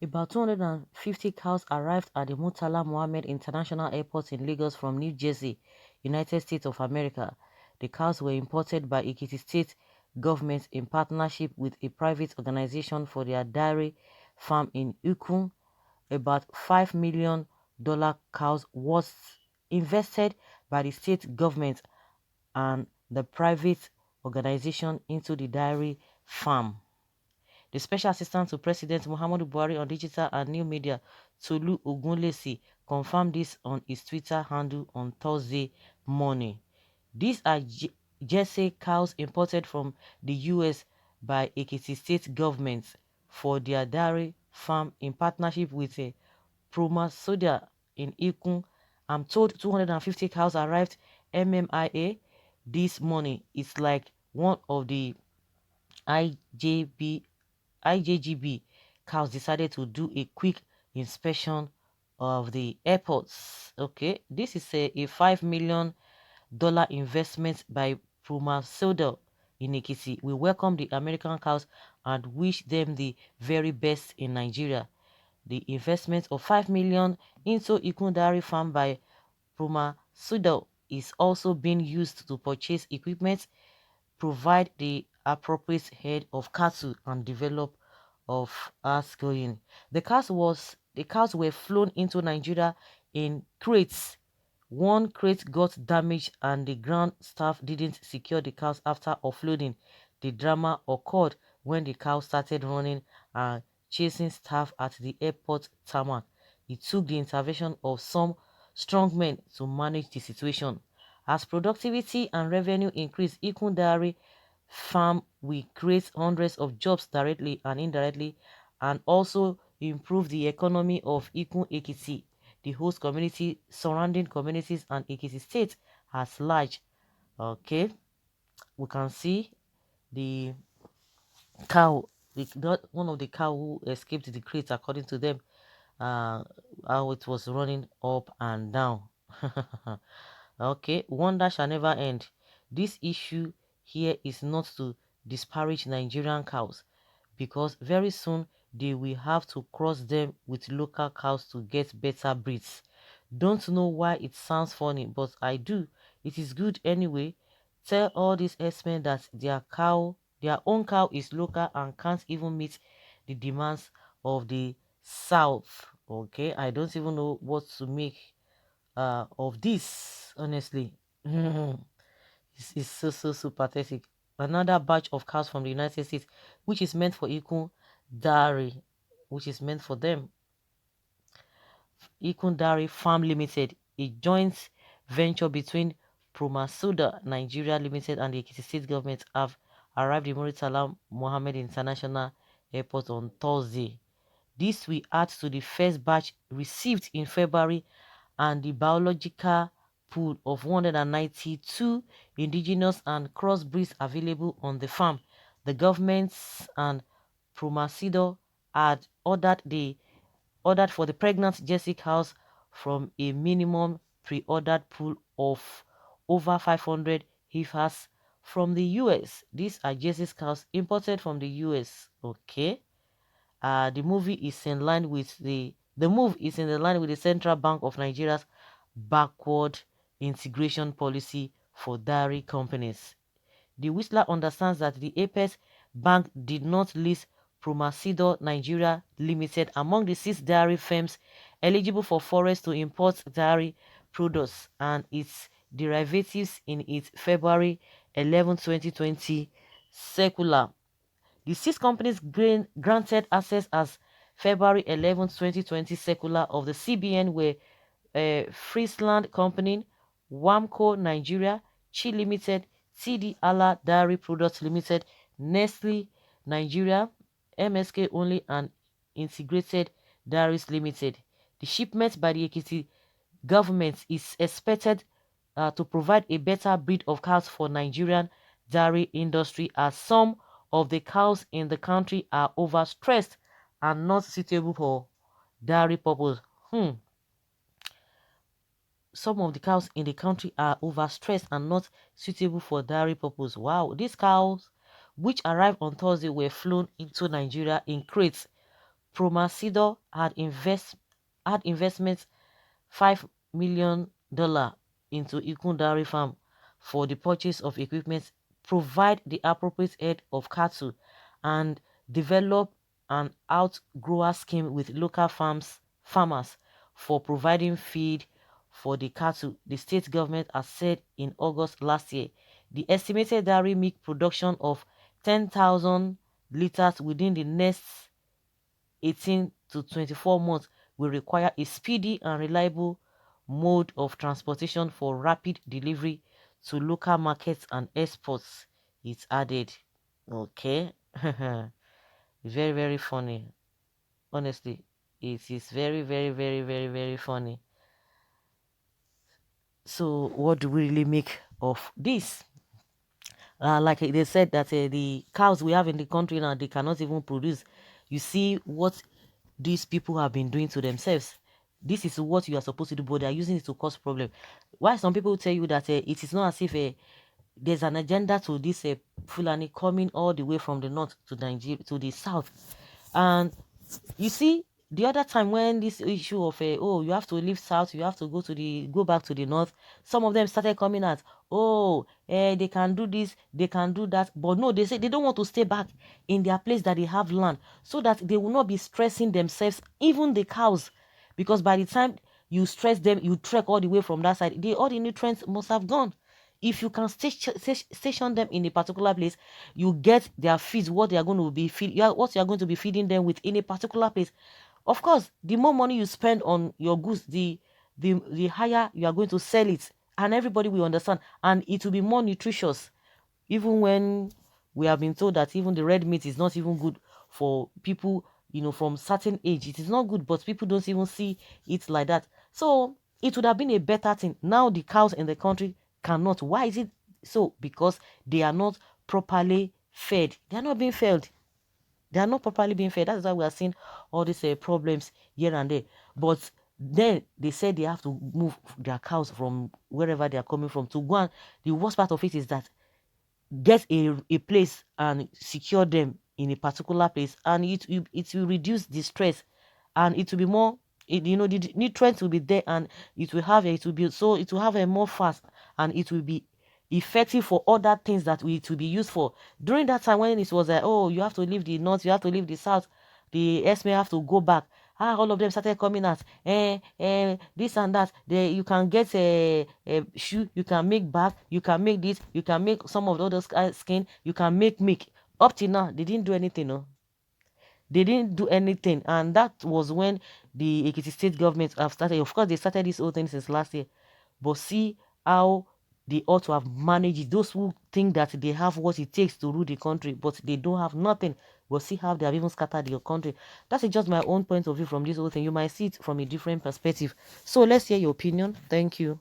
About 250 cows arrived at the Murtala Mohammed International Airport in Lagos from New Jersey, United States of America. The cows were imported by Ekiti State government in partnership with a private organization for their dairy farm in Ukun. About $5 million cows was invested by the state government and the private organization into the dairy farm. The Special Assistant to President Muhammadu Buhari on Digital and New Media, L00SE, confirmed this on his Twitter handle on Thursday morning. These are Jersey cows imported from the US by Ekiti State government for their dairy farm in partnership with a Proma Soda in Ikun. I'm told 250 cows arrived MMIA this morning. It's like one of the IJGB cows decided to do a quick inspection of the airports. Okay, this is a $5 million investment by Puma Soda in Ikiti. We welcome the American cows and wish them the very best in Nigeria. The investment of 5 million into Ikun Dairy Farm by Puma Soda is also being used to purchase equipment, provide the appropriate head of cattle and develop of us going. The cows were flown into Nigeria in crates. One crate got damaged and the ground staff didn't secure the cows after offloading. The drama occurred when the cow started running and chasing staff at the airport tarmac. It took the intervention of some strongmen to manage the situation. As productivity and revenue increase, Ikun Dairy Farm will create hundreds of jobs directly and indirectly and also improve the economy of Ikun Ekiti, the host community, surrounding communities and Ekiti State as large. Okay, we can see the cow, one of the cow who escaped the crate according to them, uh, how it was running up and down. Okay, wonder shall never end. This issue here is not to disparage Nigerian cows because very soon they will have to cross them with local cows to get better breeds. Don't know why it sounds funny, but I do. It is good anyway. Tell all these herdsmen that their own cow is local and can't even meet the demands of the South. Okay, I don't even know what to make of this, honestly. It's so pathetic. Another batch of cows from the United States, which is meant for Ikun Dairy, which is meant for them. Ikun Dairy Farm Limited, a joint venture between Promasuda Nigeria Limited and the Ekiti State government, have arrived in Muritala Mohammed International Airport on Thursday. This will add to the first batch received in February and the biological pool of 192 indigenous and crossbreeds available on the farm. The governments and Promasido had ordered for the pregnant Jersey cows from a minimum pre-ordered pool of over 500 heifers from the US. These are Jersey cows imported from the US. Okay. The move is in the line with the Central Bank of Nigeria's backward integration policy for dairy companies. The Whistler understands that the Apex Bank did not list Promasido Nigeria Limited among the 6 dairy firms eligible for forests to import dairy products and its derivatives in its February 11, 2020 circular. The 6 companies granted access as February 11, 2020 circular of the CBN were Friesland Company, Wamco Nigeria, Chi Limited, TD Allah Dairy Products Limited, Nestle Nigeria, MSK Only, and Integrated Dairies Limited. The shipment by the Ekiti government is expected to provide a better breed of cows for Nigerian dairy industry as some of the cows in the country are overstressed and not suitable for dairy purpose. Some of the cows in the country are overstressed and not suitable for dairy purpose. Wow, these cows, which arrived on Thursday, were flown into Nigeria in crates. Promasidor had investments $5 million into Ikun Dairy Farm for the purchase of equipment, provide the appropriate head of cattle, and develop an outgrower scheme with local farmers for providing feed for the cattle. The state government has said in August last year the estimated dairy milk production of 10,000 liters within the next 18 to 24 months will require a speedy and reliable mode of transportation for rapid delivery to local markets and exports, it's added. Okay. Very, very funny. Honestly, it is very, very, very, very, very funny. So what do we really make of this? Like they said that the cows we have in the country now, they cannot even produce. You see what these people have been doing to themselves. This is what you are supposed to do, but they are using it to cause problem. Why some people tell you that it is not as if there's an agenda to this Fulani coming all the way from the north to Nigeria to the south. And you see, the other time when this issue of oh, you have to leave south, you have to go back to the north, some of them started coming out, oh, they can do this, they can do that. But no, they say they don't want to stay back in their place that they have land, so that they will not be stressing themselves, even the cows, because by the time you stress them, you trek all the way from that side, all the nutrients must have gone. If you can station them in a particular place, you get their feeds, what they are going to be what you are going to be feeding them with in a particular place. Of course, the more money you spend on your goods, the higher you are going to sell it, and everybody will understand, and it will be more nutritious. Even when we have been told that even the red meat is not even good for people, from certain age, it is not good, but people don't even see it like that. So it would have been a better thing. Now the cows in the country cannot. Why is it so? Because they are not properly fed. They are not being fed. They are not properly being fed. That's why we are seeing all these problems here and there. But then they said they have to move their cows from wherever they are coming from to go. And the worst part of it is that get a place and secure them in a particular place, and it will reduce the stress, and it will be more, the nutrients will be there, and it will have a more fast, and it will be effective for other things that it will be used for. During that time when it was like, oh, you have to leave the north, you have to leave the south, the S may have to go back. All of them started coming out. This and that. You can get a shoe, you can make bag, you can make this, you can make some of the other skin, you can make milk. Up till now, they didn't do anything, no. They didn't do anything, and that was when the Ekiti state government have started. Of course, they started this whole thing since last year, but see how they ought to have managed it. Those who think that they have what it takes to rule the country, but they don't have nothing, but see how they have even scattered your country. That is just my own point of view from this whole thing. You might see it from a different perspective. So let's hear your opinion. Thank you.